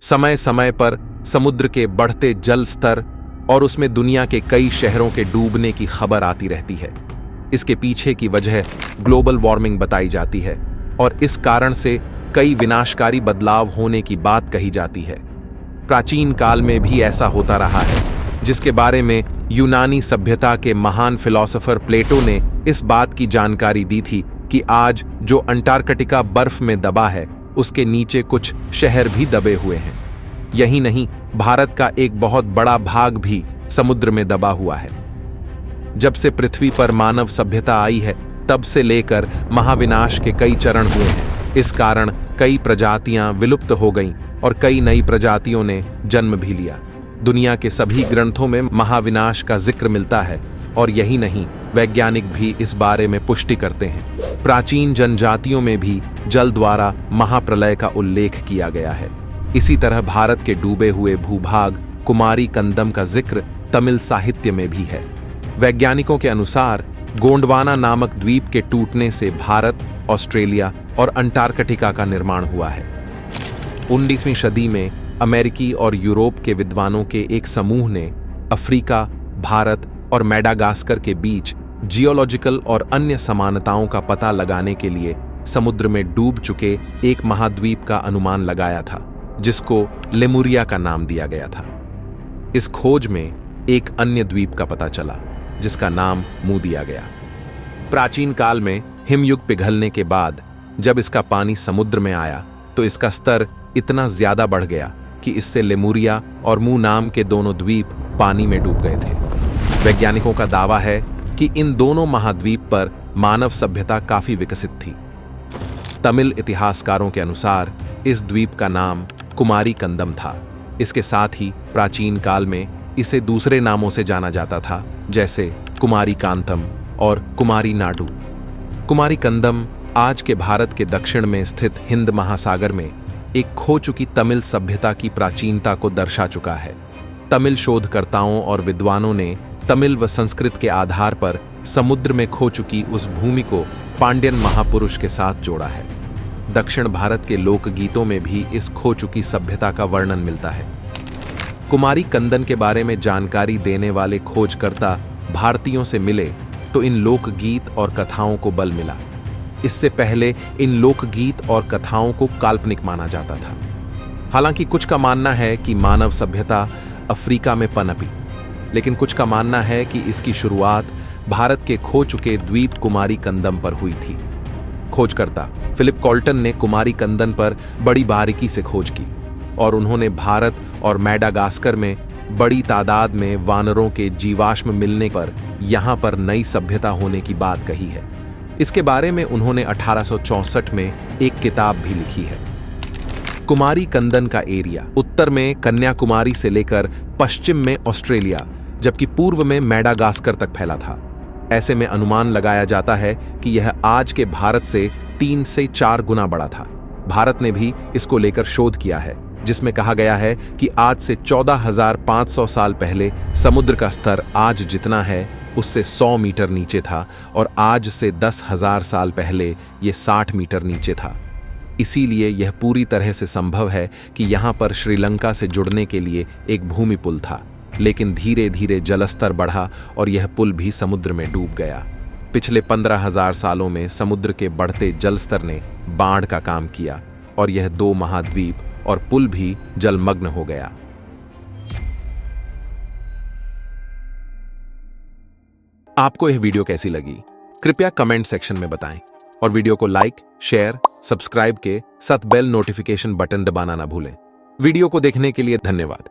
समय समय पर समुद्र के बढ़ते जल स्तर और उसमें दुनिया के कई शहरों के डूबने की खबर आती रहती है। इसके पीछे की वजह ग्लोबल वार्मिंग बताई जाती है और इस कारण से कई विनाशकारी बदलाव होने की बात कही जाती है। प्राचीन काल में भी ऐसा होता रहा है, जिसके बारे में यूनानी सभ्यता के महान फिलोसोफर प्लेटो ने इस बात की जानकारी दी थी कि आज जो अंटार्कटिका बर्फ में दबा है, उसके नीचे कुछ शहर भी दबे हुए हैं। यही नहीं, भारत का एक बहुत बड़ा भाग भी समुद्र में दबा हुआ है। जब से पृथ्वी पर मानव सभ्यता आई है, तब से लेकर महाविनाश के कई चरण हुए हैं। इस कारण कई प्रजातियां विलुप्त हो गईं और कई नई प्रजातियों ने जन्म भी लिया। दुनिया के सभी ग्रंथों में महाविनाश का जिक्र मिलता है और यही नहीं, वैज्ञानिक भी इस बारे में पुष्टि करते हैं। प्राचीन जनजातियों में भी जल द्वारा महाप्रलय का उल्लेख किया गया है। इसी तरह भारत के डूबे हुए भूभाग कुमारी कंदम का जिक्र तमिल साहित्य में भी है। वैज्ञानिकों के अनुसार गोंडवाना नामक द्वीप के टूटने से भारत, ऑस्ट्रेलिया और अंटार्कटिका का निर्माण हुआ है। 19वीं सदी में अमेरिकी और यूरोप के विद्वानों के एक समूह ने अफ्रीका, भारत और मैडागास्कर के बीच जियोलॉजिकल और अन्य समानताओं का पता लगाने के लिए समुद्र में डूब चुके एक महाद्वीप का अनुमान लगाया था, जिसको लेमुरिया का नाम दिया गया था। इस खोज में एक अन्य द्वीप का पता चला, जिसका नाम मुंह दिया गया। प्राचीन काल में हिमयुग पिघलने के बाद जब इसका पानी समुद्र में आया, तो इसका स्तर इतना ज्यादा बढ़ गया कि इससे लेमुरिया और मुंह नाम के दोनों द्वीप पानी में डूब गए थे। वैज्ञानिकों का दावा है कि इन दोनों महाद्वीप पर मानव सभ्यता काफी विकसित थी। तमिल इतिहासकारों के अनुसार इस द्वीप का नाम कुमारी कंदम था। इसके साथ ही प्राचीन काल में इसे दूसरे नामों से जाना जाता था, जैसे कुमारी कांतम और कुमारी नाडू। कुमारी कंदम आज के भारत के दक्षिण में स्थित हिंद महासागर में एक खो चुकी तमिल सभ्यता की प्राचीनता को दर्शा चुका है। तमिल शोधकर्ताओं और विद्वानों ने तमिल व संस्कृत के आधार पर समुद्र में खो चुकी उस भूमि को पांड्यन महापुरुष के साथ जोड़ा है। दक्षिण भारत के लोकगीतों में भी इस खो चुकी सभ्यता का वर्णन मिलता है। कुमारी कंदन के बारे में जानकारी देने वाले खोजकर्ता भारतीयों से मिले तो इन लोकगीत और कथाओं को बल मिला। इससे पहले इन लोकगीत और कथाओं को काल्पनिक माना जाता था। हालांकि कुछ का मानना है कि मानव सभ्यता अफ्रीका में पनपी, लेकिन कुछ का मानना है कि इसकी शुरुआत भारत के खो चुके द्वीप कुमारी कंदम पर हुई थी। खोजकर्ता फिलिप कॉल्टन ने कुमारी कंदन पर बड़ी बारीकी से खोज की और उन्होंने भारत और मैडागास्कर में बड़ी तादाद में वानरों के जीवाश्म मिलने पर यहां पर नई सभ्यता होने की बात कही है। इसके बारे में उन्होंने 1864 में एक किताब भी लिखी है। कुमारी कंदन का एरिया उत्तर में कन्याकुमारी से लेकर पश्चिम में ऑस्ट्रेलिया, जबकि पूर्व में मैडागास्कर तक फैला था। ऐसे में अनुमान लगाया जाता है कि यह आज के भारत से 3 से 4 गुना बड़ा था। भारत ने भी इसको लेकर शोध किया है, जिसमें कहा गया है कि आज से 14,500 साल पहले समुद्र का स्तर आज जितना है उससे 100 मीटर नीचे था और आज से 10,000 साल पहले ये 60 मीटर नीचे था। इसीलिए यह पूरी तरह से संभव है कि यहाँ पर श्रीलंका से जुड़ने के लिए एक भूमि पुल था, लेकिन धीरे धीरे जलस्तर बढ़ा और यह पुल भी समुद्र में डूब गया। पिछले 15,000 सालों में समुद्र के बढ़ते जलस्तर ने बाढ़ का काम किया और यह 2 महाद्वीप और पुल भी जलमग्न हो गया। आपको यह वीडियो कैसी लगी? कृपया कमेंट सेक्शन में बताएं और वीडियो को लाइक, शेयर, सब्सक्राइब के साथ बेल नोटिफिकेशन बटन दबाना ना भूलें। वीडियो को देखने के लिए धन्यवाद।